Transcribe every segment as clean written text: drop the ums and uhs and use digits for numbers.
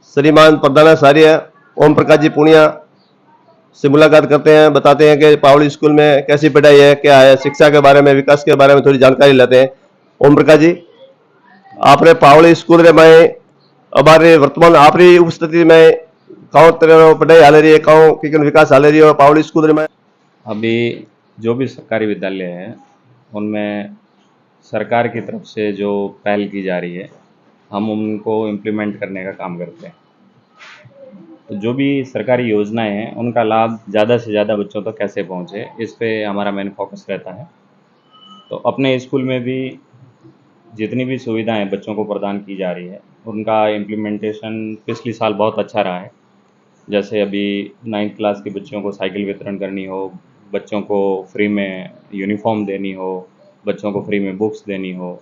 श्रीमान प्रधानाचार्य ओम प्रकाश जी पूर्णिया से मुलाकात करते हैं, बताते हैं कि पावड़ी स्कूल में कैसी पढ़ाई है, क्या है, शिक्षा के बारे में, विकास के बारे में थोड़ी जानकारी लेते हैं। ओम प्रकाश जी, आपने पावड़ी स्कूल रे में अबारे वर्तमान आपरी उपस्थिति में कौन तरह पढ़ाई हाल रही है, कौन की विकास हाल रही है पावड़ी स्कूल रे में? अभी जो भी सरकारी विद्यालय है उनमें सरकार की तरफ से जो पहल की जा रही है हम उनको इम्प्लीमेंट करने का काम करते हैं। तो जो भी सरकारी योजनाएं हैं उनका लाभ ज़्यादा से ज़्यादा बच्चों तक कैसे पहुंचे, इस पे हमारा मेन फोकस रहता है। तो अपने स्कूल में भी जितनी भी सुविधाएं बच्चों को प्रदान की जा रही है उनका इम्प्लीमेंटेशन पिछले साल बहुत अच्छा रहा है। जैसे अभी 9th क्लास के बच्चों को साइकिल वितरण करनी हो, बच्चों को फ्री में यूनिफॉर्म देनी हो, बच्चों को फ्री में बुक्स देनी हो,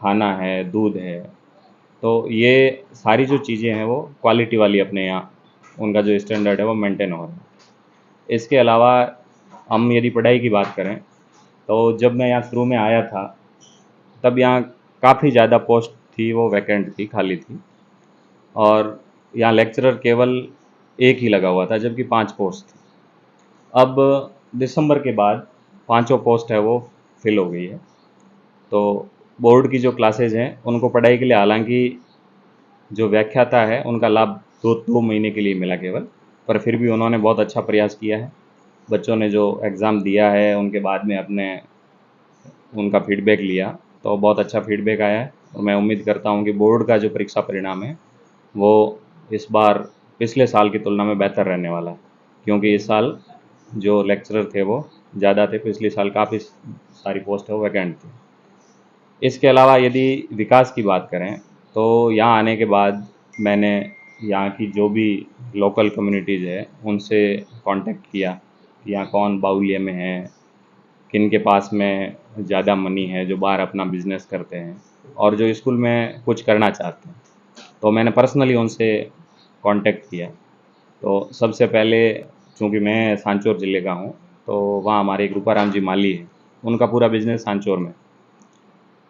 खाना है, दूध है, तो ये सारी जो चीज़ें हैं वो क्वालिटी वाली अपने यहाँ उनका जो स्टैंडर्ड है वो मेंटेन हो रहा है। इसके अलावा हम यदि पढ़ाई की बात करें तो जब मैं यहाँ शुरू में आया था तब यहाँ काफ़ी ज़्यादा पोस्ट थी, वो वैकेंट थी, खाली थी, और यहाँ लेक्चरर केवल एक ही लगा हुआ था जबकि 5 पोस्ट थी। अब दिसंबर के बाद 5 पोस्ट है वो फिल हो गई है। तो बोर्ड की जो क्लासेज हैं उनको पढ़ाई के लिए हालांकि जो व्याख्याता है उनका लाभ 2 महीने के लिए मिला केवल, पर फिर भी उन्होंने बहुत अच्छा प्रयास किया है। बच्चों ने जो एग्ज़ाम दिया है उनके बाद में अपने उनका फीडबैक लिया तो बहुत अच्छा फीडबैक आया है, और मैं उम्मीद करता हूँ कि बोर्ड का जो परीक्षा परिणाम है वो इस बार पिछले साल की तुलना में बेहतर रहने वाला है, क्योंकि इस साल जो लेक्चरर थे वो ज़्यादा थे, पिछले साल काफ़ी सारी पोस्ट है वो वैकेंट थी। इसके अलावा यदि विकास की बात करें तो यहाँ आने के बाद मैंने यहाँ की जो भी लोकल कम्युनिटीज़ है उनसे कांटेक्ट किया कि यहाँ कौन बाहुल्य में है, किन के पास में ज़्यादा मनी है, जो बाहर अपना बिजनेस करते हैं और जो स्कूल में कुछ करना चाहते हैं। तो मैंने पर्सनली उनसे कांटेक्ट किया। तो सबसे पहले चूँकि मैं सांचौर ज़िले का हूँ तो वहाँ हमारे एक रूपाराम जी माली है, उनका पूरा बिजनेस सांचौर में।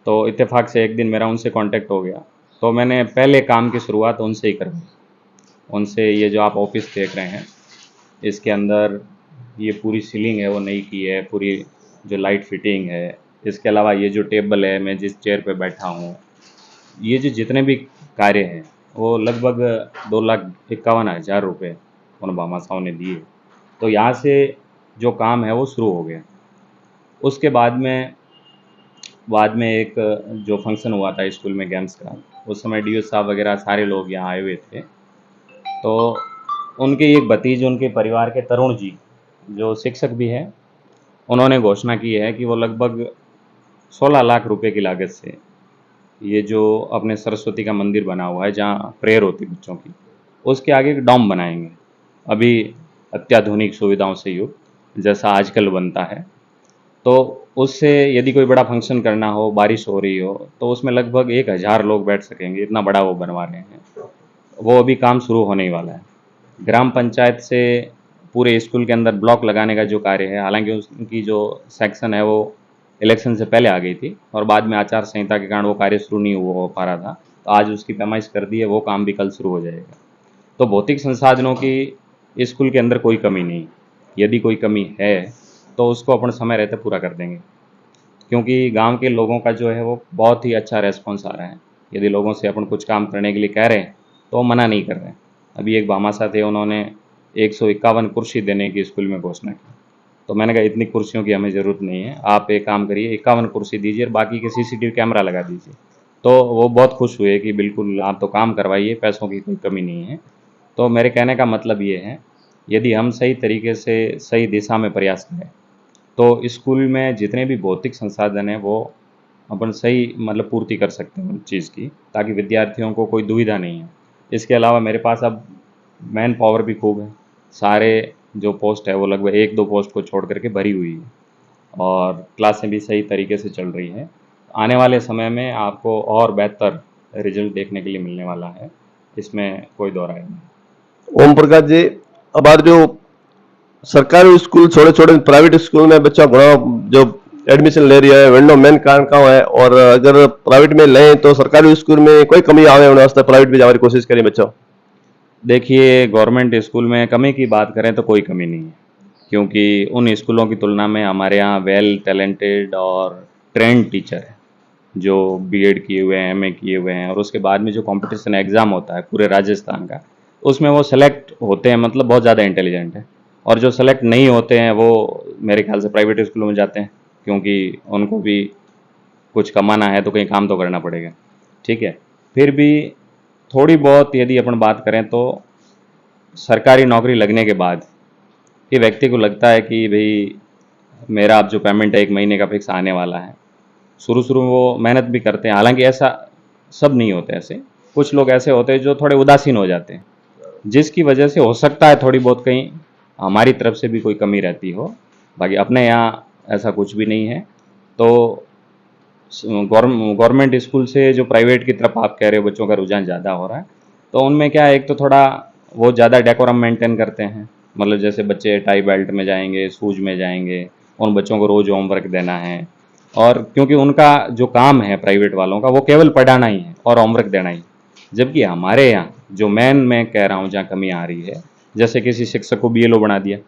तो इत्तेफाक से एक दिन मेरा उनसे कांटेक्ट हो गया तो मैंने पहले काम की शुरुआत उनसे ही करवाई। उनसे ये जो आप ऑफिस देख रहे हैं इसके अंदर ये पूरी सीलिंग है वो नई की है, पूरी जो लाइट फिटिंग है, इसके अलावा ये जो टेबल है, मैं जिस चेयर पे बैठा हूँ, ये जो जितने भी कार्य हैं वो लगभग 2,51,000 रुपये उन भामाशाहों ने दिए। तो यहाँ से जो काम है वो शुरू हो गया। उसके बाद में एक जो फंक्शन हुआ था स्कूल में गेम्स का, उस समय डी साहब वगैरह सारे लोग यहाँ आए हुए थे। तो उनके एक भतीज, उनके परिवार के तरुण जी जो शिक्षक भी हैं, उन्होंने घोषणा की है कि वो लगभग 16 लाख रुपए की लागत से ये जो अपने सरस्वती का मंदिर बना हुआ है जहाँ प्रेयर होती बच्चों की, उसके आगे एक डॉम बनाएंगे, अभी अत्याधुनिक सुविधाओं से युक्त जैसा आजकल बनता है। तो उससे यदि कोई बड़ा फंक्शन करना हो, बारिश हो रही हो, तो उसमें लगभग 1,000 लोग बैठ सकेंगे, इतना बड़ा वो बनवा रहे हैं। वो अभी काम शुरू होने ही वाला है। ग्राम पंचायत से पूरे स्कूल के अंदर ब्लॉक लगाने का जो कार्य है, हालांकि उनकी जो सेक्शन है वो इलेक्शन से पहले आ गई थी और बाद में आचार संहिता के कारण वो कार्य शुरू नहीं हो पा रहा था, तो आज उसकी पैमाइश कर दी है, वो काम भी कल शुरू हो जाएगा। तो भौतिक संसाधनों की स्कूल के अंदर कोई कमी नहीं, यदि कोई कमी है तो उसको अपन समय रहते पूरा कर देंगे, क्योंकि गांव के लोगों का जो है वो बहुत ही अच्छा रेस्पॉन्स आ रहा है। यदि लोगों से अपन कुछ काम करने के लिए कह रहे हैं तो वो मना नहीं कर रहे हैं। अभी एक भामाशाह थे, उन्होंने 151 कुर्सी देने की स्कूल में घोषणा की, तो मैंने कहा इतनी कुर्सियों की हमें ज़रूरत नहीं है, आप एक काम करिए 51 कुर्सी दीजिए और बाकी के CCTV कैमरा लगा दीजिए। तो वो बहुत खुश हुए कि बिल्कुल आप तो काम करवाइए, पैसों की कोई कमी नहीं है। तो मेरे कहने का मतलब ये है, यदि हम सही तरीके से सही दिशा में प्रयास करें तो स्कूल में जितने भी भौतिक संसाधन हैं वो अपन सही मतलब पूर्ति कर सकते हैं उस चीज़ की, ताकि विद्यार्थियों को कोई दुविधा नहीं है। इसके अलावा मेरे पास अब मैन पावर भी खूब है, सारे जो पोस्ट है वो लगभग 1-2 पोस्ट को छोड़ करके भरी हुई है और क्लासें भी सही तरीके से चल रही हैं। आने वाले समय में आपको और बेहतर रिजल्ट देखने के लिए मिलने वाला है, इसमें कोई दो राय नहीं। ओम प्रकाश जी, अब जो सरकारी स्कूल छोड़े छोड़े प्राइवेट स्कूल में बच्चा घणा जो एडमिशन ले रही है वेनो मेन कारण का है, और अगर प्राइवेट में लें तो सरकारी स्कूल में कोई कमी आवे उन वास्ते प्राइवेट भी जाने की कोशिश करें बच्चों। देखिए, गवर्नमेंट स्कूल में कमी की बात करें तो कोई कमी नहीं है, क्योंकि उन स्कूलों की तुलना में हमारे यहाँ वेल टैलेंटेड और ट्रेंड टीचर हैं, जो बीएड किए हुए हैं, एमए किए हुए हैं, और उसके बाद में जो कंपटीशन एग्ज़ाम होता है पूरे राजस्थान का, उसमें वो सेलेक्ट होते हैं, मतलब बहुत ज़्यादा इंटेलिजेंट है। और जो सेलेक्ट नहीं होते हैं वो मेरे ख्याल से प्राइवेट स्कूलों में जाते हैं, क्योंकि उनको भी कुछ कमाना है तो कहीं काम तो करना पड़ेगा, ठीक है। फिर भी थोड़ी बहुत यदि अपन बात करें तो सरकारी नौकरी लगने के बाद कि व्यक्ति को लगता है कि भाई मेरा अब जो पेमेंट है 1 महीने का फिक्स आने वाला है। शुरू शुरू में वो मेहनत भी करते हैं, हालांकि ऐसा सब नहीं होते, ऐसे कुछ लोग ऐसे होते हैं जो थोड़े उदासीन हो जाते हैं, जिसकी वजह से हो सकता है थोड़ी बहुत कहीं हमारी तरफ से भी कोई कमी रहती हो। बाकी अपने यहाँ ऐसा कुछ भी नहीं है। तो गवर्नमेंट स्कूल से जो प्राइवेट की तरफ आप कह रहे हो बच्चों का रुझान ज़्यादा हो रहा है, तो उनमें क्या है, एक तो थोड़ा वो ज़्यादा डेकोरम मेंटेन करते हैं, मतलब जैसे बच्चे टाई बेल्ट में जाएंगे, शूज में जाएंगे, उन बच्चों को रोज़ होमवर्क देना है। और क्योंकि उनका जो काम है प्राइवेट वालों का वो केवल पढ़ाना ही है और होमवर्क देना ही, जबकि हमारे यहाँ जो मैं कह रहा हूँ जहाँ कमी आ रही है, जैसे किसी शिक्षक को बीएलओ बना दिया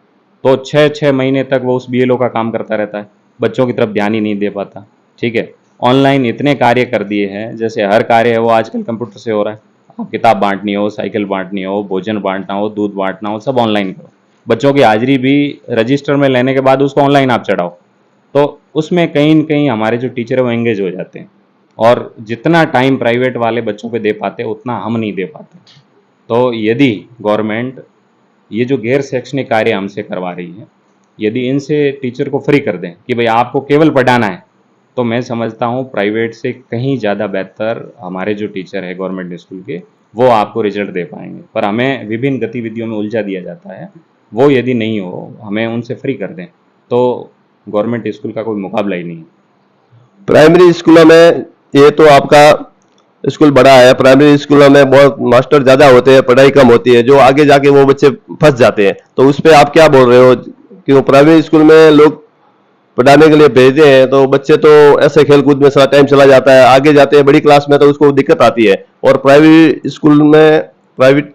तो 6-6 महीने तक वो उस बीएलओ का काम करता रहता है, बच्चों की तरफ ध्यान ही नहीं दे पाता, ठीक है। ऑनलाइन इतने कार्य कर दिए हैं, जैसे हर कार्य है वो आजकल कंप्यूटर से हो रहा है। आप किताब बांटनी हो, साइकिल बांटनी हो, भोजन बांटना हो, दूध बांटना हो, सब ऑनलाइन करो। बच्चों की हाजिरी भी रजिस्टर में लेने के बाद उसको ऑनलाइन आप चढ़ाओ, तो उसमें कहीं न कहीं हमारे जो टीचर है वो एंगेज हो जाते हैं, और जितना टाइम प्राइवेट वाले बच्चों पे दे पाते उतना हम नहीं दे पाते। तो यदि गवर्नमेंट ये जो गैर शैक्षणिक कार्य हमसे करवा रही है, यदि इनसे टीचर को फ्री कर दें कि भाई आपको केवल पढ़ाना है, तो मैं समझता हूँ प्राइवेट से कहीं ज़्यादा बेहतर हमारे जो टीचर है गवर्नमेंट स्कूल के, वो आपको रिजल्ट दे पाएंगे। पर हमें विभिन्न गतिविधियों में उलझा दिया जाता है, वो यदि नहीं हो, हमें उनसे फ्री कर दें, तो गवर्नमेंट स्कूल का कोई मुकाबला ही नहीं है। प्राइमरी स्कूलों में ये तो आपका स्कूल बड़ा है, प्राइमरी स्कूलों में बहुत मास्टर ज्यादा होते हैं, पढ़ाई कम होती है, जो आगे जाके वो बच्चे फंस जाते हैं, तो उस पर आप क्या बोल रहे हो? क्यों प्राइमरी स्कूल में लोग पढ़ाने के लिए भेजते हैं तो बच्चे तो ऐसे खेल कूद में सारा टाइम चला जाता है, आगे जाते हैं बड़ी क्लास में तो उसको दिक्कत आती है, और प्राइवेट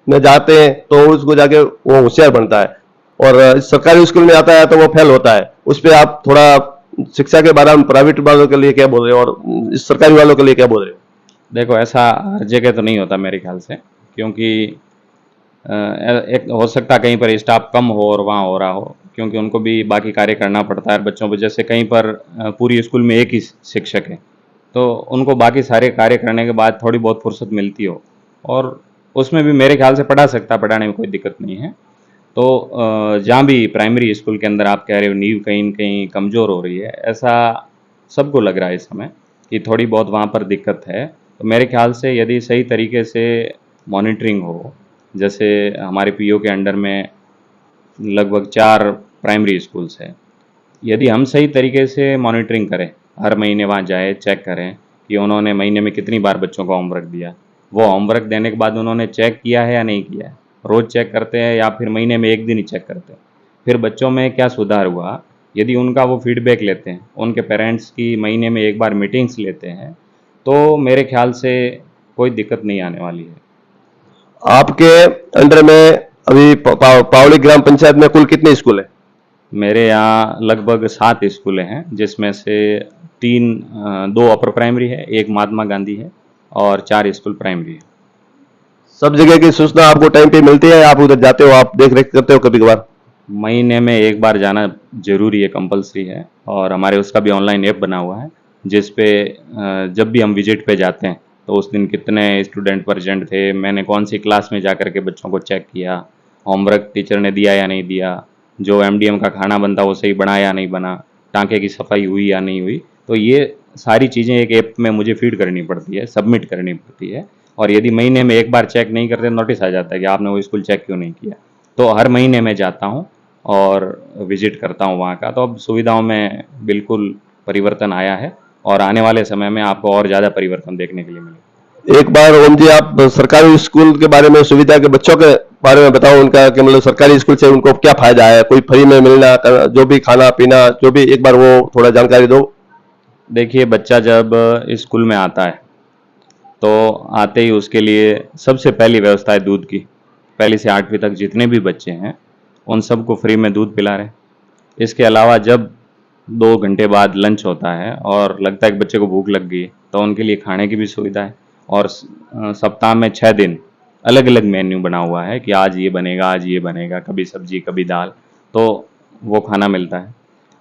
में जाते हैं तो उसको जाके वो होशियार बनता है, और सरकारी स्कूल में आता है तो वो फेल होता है। उस पर आप थोड़ा शिक्षा के बारे में प्राइवेट वालों के लिए क्या बोल रहे हो और इस सरकारी वालों के लिए क्या बोल रहे हो? देखो, ऐसा हर जगह तो नहीं होता मेरे ख्याल से, क्योंकि एक हो सकता है कहीं पर स्टाफ कम हो और वहाँ हो रहा हो, क्योंकि उनको भी बाकी कार्य करना पड़ता है बच्चों पर। जैसे कहीं पर पूरी स्कूल में एक ही शिक्षक है, तो उनको बाकी सारे कार्य करने के बाद थोड़ी बहुत फुर्सत मिलती हो, और उसमें भी मेरे ख्याल से पढ़ा सकता, पढ़ाने में कोई दिक्कत नहीं है। तो जहाँ भी प्राइमरी स्कूल के अंदर आप कह रहे हो नींव कहीं न कहीं कमज़ोर हो रही है, ऐसा सबको लग रहा है इस समय कि थोड़ी बहुत वहाँ पर दिक्कत है। तो मेरे ख्याल से यदि सही तरीके से मॉनिटरिंग हो, जैसे हमारे पीओ के अंडर में लगभग 4 प्राइमरी स्कूल्स हैं, यदि हम सही तरीके से मॉनिटरिंग करें, हर महीने वहाँ जाए, चेक करें कि उन्होंने महीने में कितनी बार बच्चों को होमवर्क दिया, वो होमवर्क देने के बाद उन्होंने चेक किया है या नहीं किया है, रोज़ चेक करते हैं या फिर महीने में 1 दिन ही चेक करते हैं, फिर बच्चों में क्या सुधार हुआ, यदि उनका वो फीडबैक लेते हैं, उनके पेरेंट्स की महीने में 1 बार मीटिंग्स लेते हैं, तो मेरे ख्याल से कोई दिक्कत नहीं आने वाली है। आपके अंडर में अभी पावड़ी ग्राम पंचायत में कुल कितने स्कूल है? मेरे यहाँ लगभग 7 स्कूलें हैं, जिसमें से 2 अपर प्राइमरी है, 1 महात्मा गांधी है और 4 स्कूल प्राइमरी है। सब जगह की सूचना आपको टाइम पे मिलती है? आप उधर जाते हो, आप देख रेख करते हो कभी कभार? महीने में 1 बार जाना जरूरी है, कंपलसरी है, और हमारे उसका भी ऑनलाइन ऐप बना हुआ है, जिस पे जब भी हम विजिट पे जाते हैं तो उस दिन कितने स्टूडेंट प्रेजेंट थे, मैंने कौन सी क्लास में जा कर के बच्चों को चेक किया, होमवर्क टीचर ने दिया या नहीं दिया, जो एमडीएम का खाना बनता वो सही बना या नहीं बना, टाँके की सफाई हुई या नहीं हुई, तो ये सारी चीज़ें एक ऐप में मुझे फीड करनी पड़ती है, सबमिट करनी पड़ती है। और यदि महीने में 1 बार चेक नहीं करते, नोटिस आ जाता है कि आपने वो स्कूल चेक क्यों नहीं किया। तो हर महीने मैं जाता हूँ और विजिट करता हूँ वहाँ का, तो अब सुविधाओं में बिल्कुल परिवर्तन आया है, और आने वाले समय में आपको और ज़्यादा परिवर्तन देखने के लिए मिलेगा। एक बार ओम जी आप सरकारी स्कूल के बारे में, सुविधा के बच्चों के बारे में बताओ, उनका कि मतलब सरकारी स्कूल से उनको क्या फायदा है, कोई फ्री में मिलना, जो भी खाना पीना, जो भी, एक बार वो थोड़ा जानकारी दो। देखिए, बच्चा जब स्कूल में आता है तो आते ही उसके लिए सबसे पहली व्यवस्था है दूध की। पहली से 8वीं तक जितने भी बच्चे हैं उन सबको फ्री में दूध पिला रहे हैं। इसके अलावा जब 2 घंटे बाद लंच होता है और लगता है कि बच्चे को भूख लग गई तो उनके लिए खाने की भी सुविधा है। और सप्ताह में 6 दिन अलग अलग मेन्यू बना हुआ है कि आज ये बनेगा, आज ये बनेगा, कभी सब्जी कभी दाल, तो वो खाना मिलता है।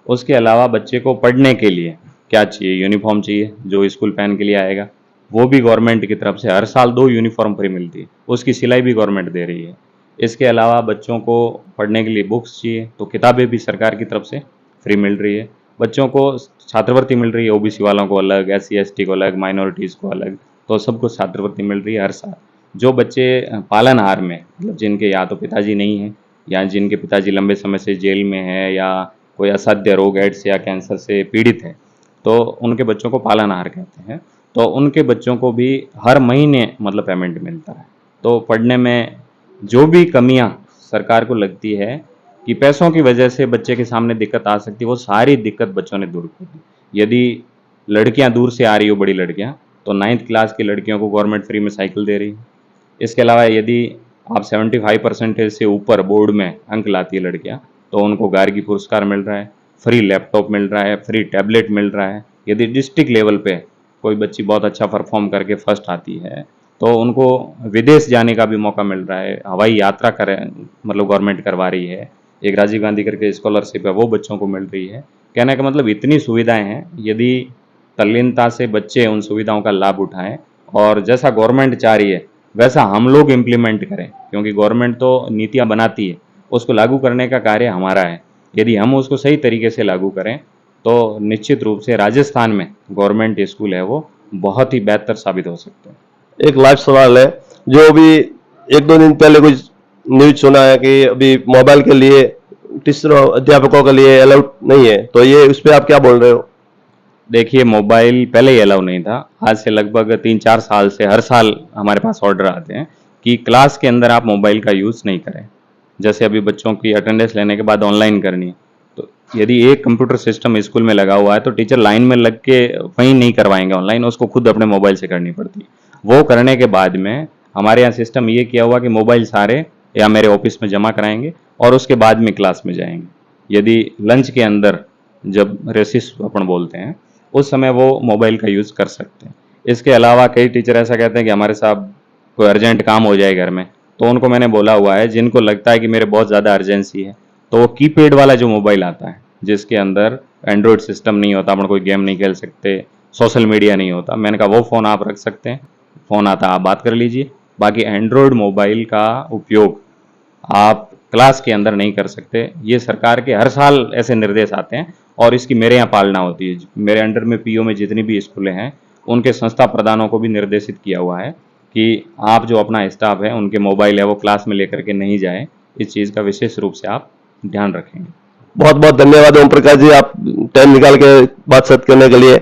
उसके अलावा बच्चे को पढ़ने के लिए क्या चाहिए, यूनिफॉर्म चाहिए जो स्कूल पहन के लिए आएगा, वो भी गवर्नमेंट की तरफ से हर साल 2 यूनिफॉर्म फ्री मिलती है, उसकी सिलाई भी गवर्नमेंट दे रही है। इसके अलावा बच्चों को पढ़ने के लिए बुक्स चाहिए तो किताबें भी सरकार की तरफ से फ्री मिल रही है। बच्चों को छात्रवृत्ति मिल रही है, ओबीसी वालों को अलग, SC ST को अलग, माइनॉरिटीज़ को अलग, तो सबको छात्रवृत्ति मिल रही है हर साल। जो बच्चे पालनहार में, मतलब जिनके या तो पिताजी नहीं हैं या जिनके पिताजी लंबे समय से जेल में है या कोई असाध्य रोग एड्स या कैंसर से पीड़ित है, तो उनके बच्चों को पालनहार कहते हैं। तो उनके बच्चों को भी हर महीने मतलब पेमेंट मिलता है। तो पढ़ने में जो भी कमियां सरकार को लगती है कि पैसों की वजह से बच्चे के सामने दिक्कत आ सकती है, वो सारी दिक्कत बच्चों ने दूर कर दी। यदि लड़कियां दूर से आ रही हो, बड़ी लड़कियां, तो 9th क्लास की लड़कियों को गवर्नमेंट फ्री में साइकिल दे रही है। इसके अलावा यदि आप 75% से ऊपर बोर्ड में अंक लाती है लड़कियां, तो उनको गार्गी पुरस्कार मिल रहा है, फ्री लैपटॉप मिल रहा है, फ्री टैबलेट मिल रहा है। यदि डिस्ट्रिक्ट लेवल पे कोई बच्ची बहुत अच्छा परफॉर्म करके फर्स्ट आती है तो उनको विदेश जाने का भी मौका मिल रहा है, हवाई यात्रा करें मतलब गवर्नमेंट करवा रही है। एक राजीव गांधी करके स्कॉलरशिप है, वो बच्चों को मिल रही है। कहने का मतलब इतनी सुविधाएं हैं, यदि तल्लीनता से बच्चे उन सुविधाओं का लाभ उठाएं और जैसा गवर्नमेंट चाह रही है वैसा हम लोग इम्प्लीमेंट करें, क्योंकि गवर्नमेंट तो नीतियां बनाती है, उसको लागू करने का कार्य हमारा है। यदि हम उसको सही तरीके से लागू करें तो निश्चित रूप से राजस्थान में गवर्नमेंट स्कूल है वो बहुत ही बेहतर साबित हो सकते हैं। एक लाइव सवाल है, जो अभी 1-2 दिन पहले कुछ न्यूज सुना है कि अभी मोबाइल के लिए टीचरों अध्यापकों के लिए अलाउड नहीं है, तो ये उस पर आप क्या बोल रहे हो? देखिए, मोबाइल पहले ही अलाउ नहीं था। आज से लगभग 3-4 साल से हर साल हमारे पास ऑर्डर आते हैं कि क्लास के अंदर आप मोबाइल का यूज़ नहीं करें। जैसे अभी बच्चों की अटेंडेंस लेने के बाद ऑनलाइन करनी है, तो यदि एक कंप्यूटर सिस्टम स्कूल में लगा हुआ है तो टीचर लाइन में लग के वहीं नहीं करवाएंगे ऑनलाइन, उसको खुद अपने मोबाइल से करनी पड़ती है। वो करने के बाद में हमारे यहाँ सिस्टम ये किया हुआ कि मोबाइल सारे या मेरे ऑफिस में जमा कराएंगे और उसके बाद में क्लास में जाएंगे। यदि लंच के अंदर जब रेसिस अपन बोलते हैं उस समय वो मोबाइल का यूज़ कर सकते हैं। इसके अलावा कई टीचर ऐसा कहते हैं कि हमारे साहब कोई अर्जेंट काम हो जाए घर में, तो उनको मैंने बोला हुआ है जिनको लगता है कि मेरे बहुत ज़्यादा अर्जेंसी है, तो वो कीपैड वाला जो मोबाइल आता है जिसके अंदर एंड्रॉयड सिस्टम नहीं होता, अपन कोई गेम नहीं खेल सकते, सोशल मीडिया नहीं होता, मैंने कहा वो फ़ोन आप रख सकते हैं, फ़ोन आता आप बात कर लीजिए। बाकी एंड्रॉयड मोबाइल का उपयोग आप क्लास के अंदर नहीं कर सकते। ये सरकार के हर साल ऐसे निर्देश आते हैं और इसकी मेरे यहाँ पालना होती है। मेरे अंडर में PO में जितनी भी स्कूलें हैं उनके संस्था प्रधानों को भी निर्देशित किया हुआ है कि आप जो अपना स्टाफ है उनके मोबाइल है वो क्लास में लेकर के नहीं जाए। इस चीज़ का विशेष रूप से आप ध्यान रखेंगे। बहुत बहुत धन्यवाद ओम प्रकाश जी, आप टाइम निकाल के बातचीत करने के लिए।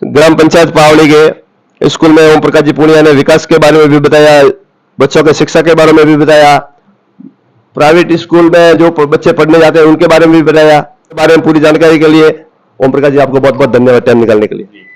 ग्राम पंचायत पावड़ी के स्कूल में ओम प्रकाश जी पूनिया ने विकास के बारे में भी बताया, बच्चों के शिक्षा के बारे में भी बताया, प्राइवेट स्कूल में जो बच्चे पढ़ने जाते हैं उनके बारे में भी बताया। बारे में पूरी जानकारी के लिए ओम प्रकाश जी आपको बहुत बहुत धन्यवाद टाइम निकालने के लिए।